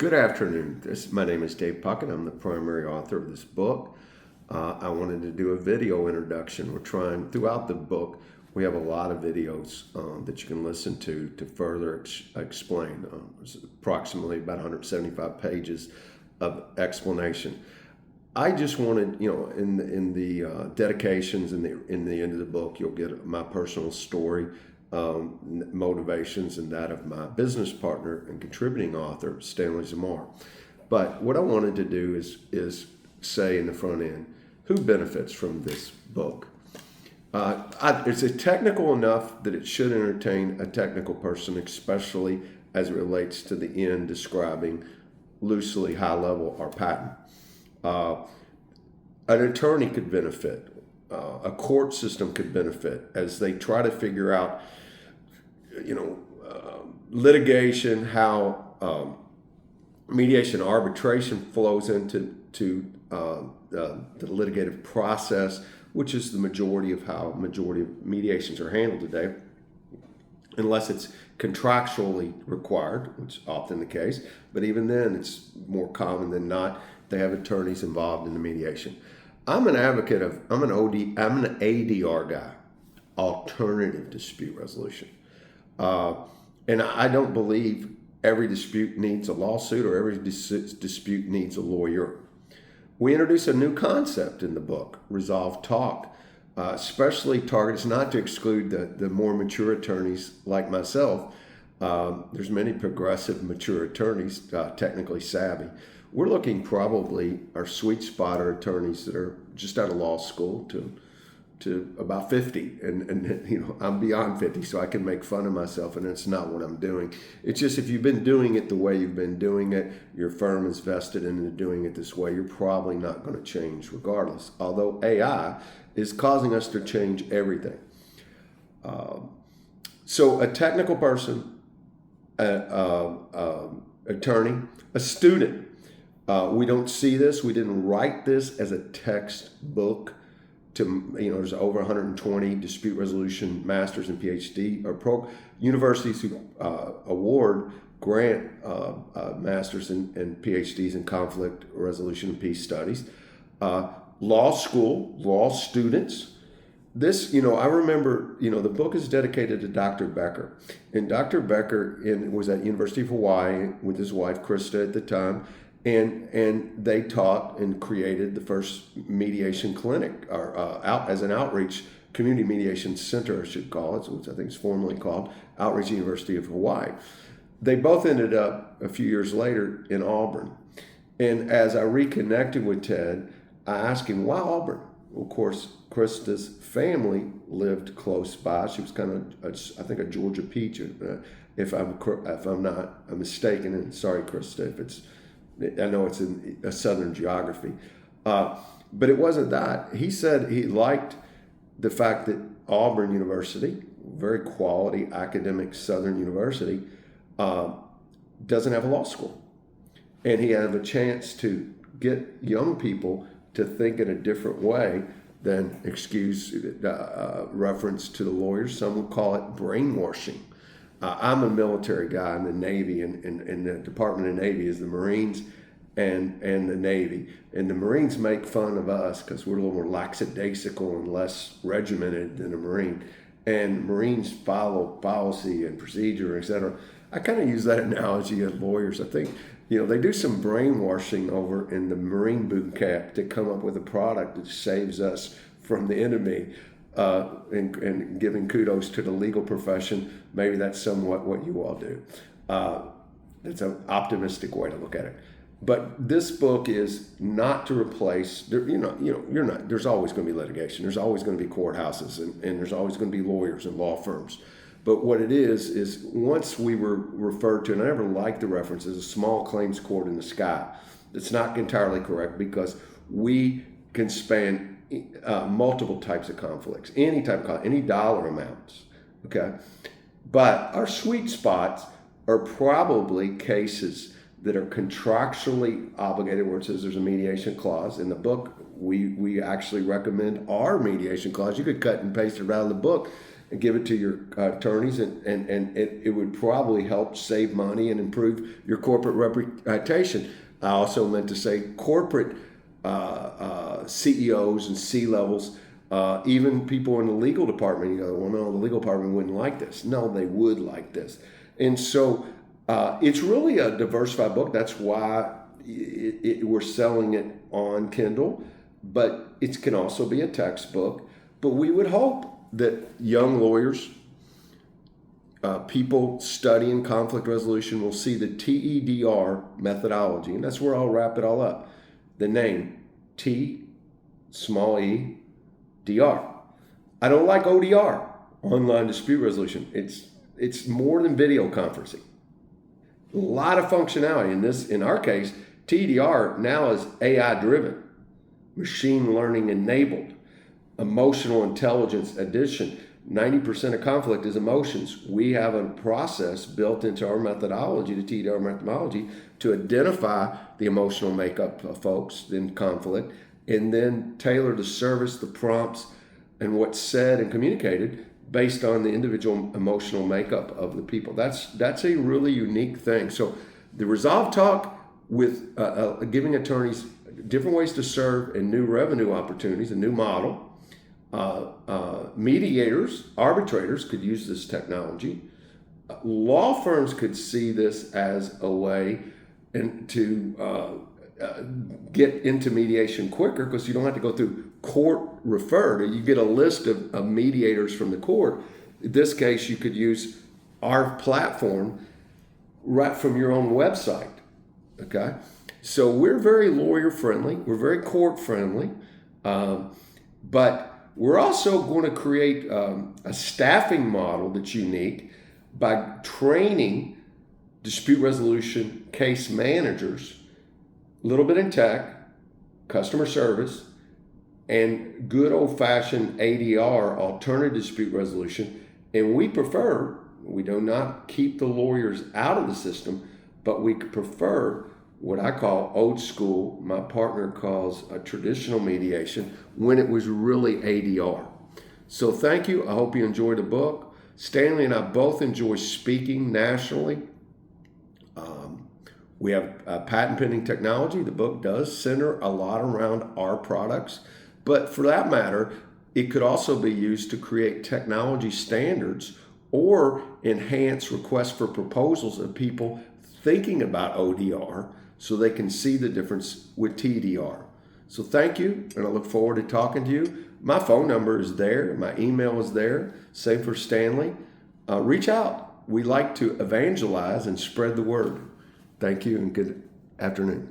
Good afternoon. My name is Dave Puckett. I'm the primary author of this book. I wanted to do a video introduction. We're trying, throughout the book, we have a lot of videos that you can listen to further explain. There's approximately about 175 pages of explanation. I just wanted, in the dedications in the end of the book, you'll get my personal story, motivations, and that of my business partner and contributing author, Stanley Zamar. But what I wanted to do is say in the front end, who benefits from this book? It's technical enough that it should entertain a technical person, especially as it relates to the end describing loosely high level or patent. An attorney could benefit. A court system could benefit as they try to figure out, litigation, how mediation arbitration flows into the litigative process, which is the majority of mediations are handled today, unless it's contractually required, which is often the case. But even then, it's more common than not they have attorneys involved in the mediation. I'm an advocate of, I'm an ADR guy, alternative dispute resolution. And I don't believe every dispute needs a lawsuit or every dispute needs a lawyer. We introduce a new concept in the book, Resolve Talk, especially targets not to exclude the more mature attorneys like myself. There's many progressive, mature attorneys, technically savvy. We're looking probably, our sweet spot are attorneys that are just out of law school to about 50. And I'm beyond 50, so I can make fun of myself, and it's not what I'm doing. It's just if you've been doing it the way you've been doing it, your firm is vested in doing it this way, you're probably not going to change regardless. Although AI is causing us to change everything. So a technical person, attorney, a student. We don't see this. We didn't write this as a textbook. There's over 120 dispute resolution masters and PhD or universities who grant masters and PhDs in conflict resolution and peace studies. Law school, law students. This, I remember, the book is dedicated to Dr. Becker. And Dr. Becker was at University of Hawaii with his wife, Krista, at the time. And they taught and created the first mediation clinic, or as an outreach community mediation center, I should call it, which I think is formally called Outreach University of Hawaii. They both ended up a few years later in Auburn. And as I reconnected with Ted, I asked him, why Auburn? Well, of course, Krista's family lived close by. She was kind of, I think, a Georgia peach, if I'm not mistaken. And sorry, Krista, I know it's in a southern geography, but it wasn't that. He said he liked the fact that Auburn University, very quality academic southern university, doesn't have a law school. And he had a chance to get young people to think in a different way than reference to the lawyers. Some would call it brainwashing. I'm a military guy in the Navy, and the Department of Navy is the Marines and the Navy. And the Marines make fun of us because we're a little more lackadaisical and less regimented than a Marine. And Marines follow policy and procedure, et cetera. I kind of use that analogy as lawyers. I think, they do some brainwashing over in the Marine boot camp to come up with a product that saves us from the enemy. And giving kudos to the legal profession, maybe that's somewhat what you all do. It's an optimistic way to look at it. But this book is not to replace. There's always going to be litigation. There's always going to be courthouses, and there's always going to be lawyers and law firms. But what it is once we were referred to, and I never liked the reference, as a small claims court in the sky. It's not entirely correct because we can span multiple types of conflicts, any type of conflict, any dollar amounts, okay? But our sweet spots are probably cases that are contractually obligated, where it says there's a mediation clause. In the book, we actually recommend our mediation clause. You could cut and paste it out of the book and give it to your attorneys, and it would probably help save money and improve your corporate reputation. I also meant to say corporate CEOs and C-levels, even people in the legal department, well, no, the legal department wouldn't like this. No, they would like this. And so it's really a diversified book. That's why we're selling it on Kindle, but it can also be a textbook. But we would hope that young lawyers, people studying conflict resolution will see the TEDR methodology, and that's where I'll wrap it all up. The name, T, small e, DR. I don't like ODR, online dispute resolution. It's more than video conferencing. A lot of functionality in our case, TDR now is AI driven, machine learning enabled, emotional intelligence addition. 90% of conflict is emotions. We have a process built into our methodology, the TDR methodology, to identify the emotional makeup of folks in conflict, and then tailor the service, the prompts, and what's said and communicated based on the individual emotional makeup of the people. That's a really unique thing. So the Resolve Talk with giving attorneys different ways to serve and new revenue opportunities, a new model. Mediators, arbitrators could use this technology. Law firms could see this as a way to get into mediation quicker, because you don't have to go through court referred. You get a list of mediators from the court. In this case, you could use our platform right from your own website. Okay, so we're very lawyer friendly. We're very court friendly, but we're also going to create a staffing model that's unique by training dispute resolution case managers, a little bit in tech, customer service, and good old-fashioned ADR, alternative dispute resolution. And we do not keep the lawyers out of the system, but we prefer what I call old school, my partner calls a traditional mediation, when it was really ADR. So thank you. I hope you enjoyed the book. Stanley and I both enjoy speaking nationally. We have patent pending technology. The book does center a lot around our products, but for that matter, it could also be used to create technology standards or enhance requests for proposals of people thinking about ODR, so they can see the difference with TDR. So thank you, and I look forward to talking to you. My phone number is there. My email is there. Same for Stanley. Reach out. We like to evangelize and spread the word. Thank you, and good afternoon.